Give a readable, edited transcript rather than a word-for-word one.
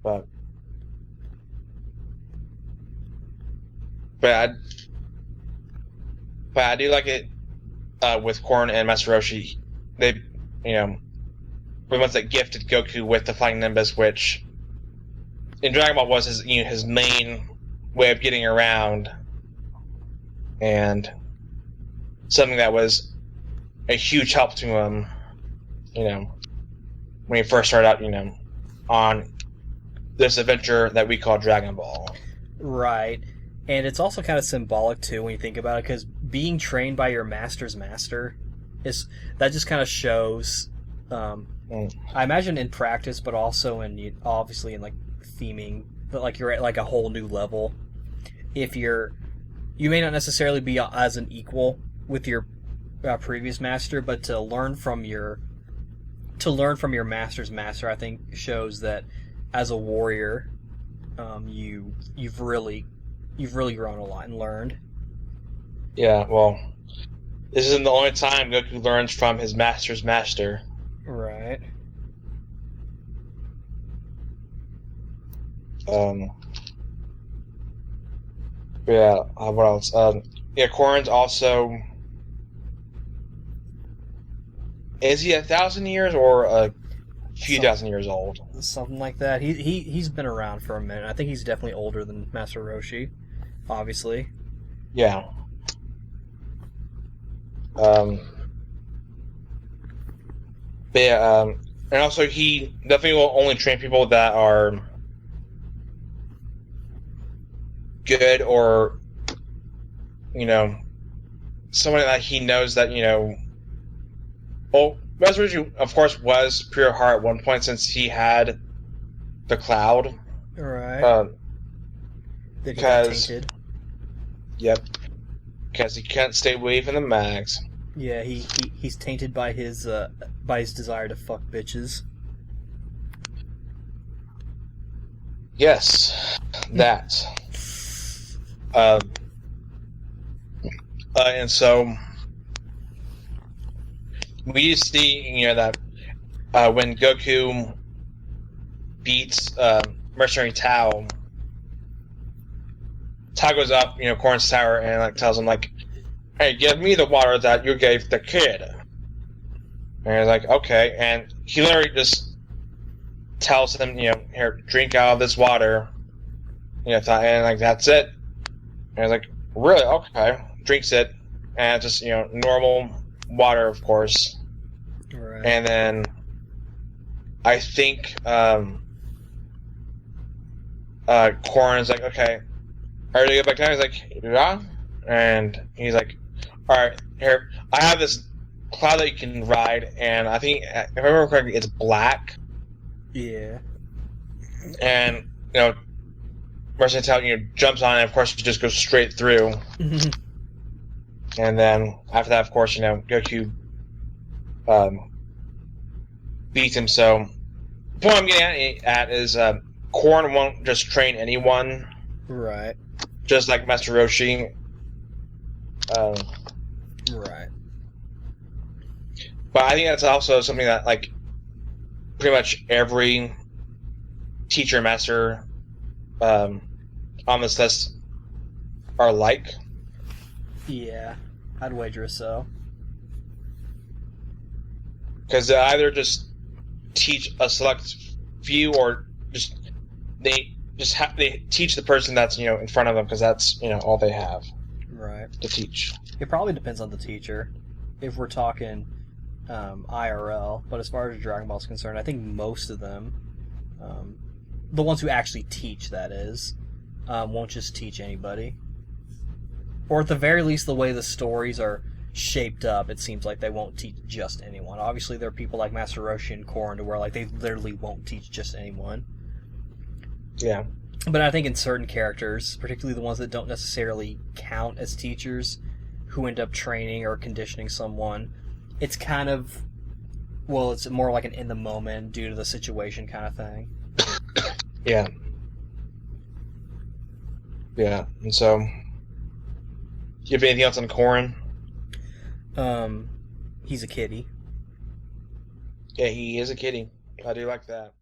But but I but I do like it with Korn and Master Roshi. They were the ones that gifted Goku with the Flying Nimbus, which in Dragon Ball was his main way of getting around, and something that was a huge help to him, when he first started out, on this adventure that we call Dragon Ball. Right. And it's also kind of symbolic too when you think about it, because being trained by your master's master that just kind of shows. I imagine in practice, but also obviously in like theming, that like you're at like a whole new level. If you may not necessarily be as an equal with your previous master, but to learn from your master's master, I think shows that as a warrior, you've really grown a lot and learned. Yeah, well, this isn't the only time Goku learns from his master's master. Right. Yeah. What else? Yeah, Korin's also. Is he 1,000 years or a few thousand years old? Something like that. He's been around for a minute. I think he's definitely older than Master Roshi, obviously. Yeah. But yeah, and also he definitely will only train people that are good, or someone that he knows that well, Resurrection, of course, was pure heart at one point, since he had the cloud. Right. That he got tainted. Yep. Because he can't stay away from the mags. Yeah, he's tainted by his desire to fuck bitches. Yes, that. And so we see, that when Goku beats Mercenary Tao, Tao goes up, Korin's tower, and like tells him like, "Hey, give me the water that you gave the kid." And he's like, "Okay," and he literally just tells him, "Here, drink out of this water," and like that's it. And he's like, "Really? Okay." Drinks it, and just normal water, of course. Right. And then I think Korin's like, "Okay, are you ready to go back down?" He's like, "Yeah," and he's like, "All right, here, I have this cloud that you can ride, and I think, if I remember correctly, it's black." Yeah. And Mercy Tao, jumps on it, and of course, it just goes straight through. And then after that, of course, Goku beats him. So the point I'm getting at is Korin won't just train anyone. Right. Just like Master Roshi. Right. But I think that's also something that, like, pretty much every teacher master on this list are like. Yeah, I'd wager so. Because they either just teach a select few, or they teach the person that's in front of them, because that's all they have. Right. To teach. It probably depends on the teacher, if we're talking IRL. But as far as Dragon Ball is concerned, I think most of them, the ones who actually teach, that is, won't just teach anybody. Or at the very least, the way the stories are shaped up, it seems like they won't teach just anyone. Obviously, there are people like Master Roshi and Korin to where like they literally won't teach just anyone. Yeah. But I think in certain characters, particularly the ones that don't necessarily count as teachers, who end up training or conditioning someone, it's kind of, well, it's more like an in the moment, due to the situation kind of thing. Yeah. Yeah, and so, do you have anything else on Korin? He's a kitty. Yeah, he is a kitty. I do like that.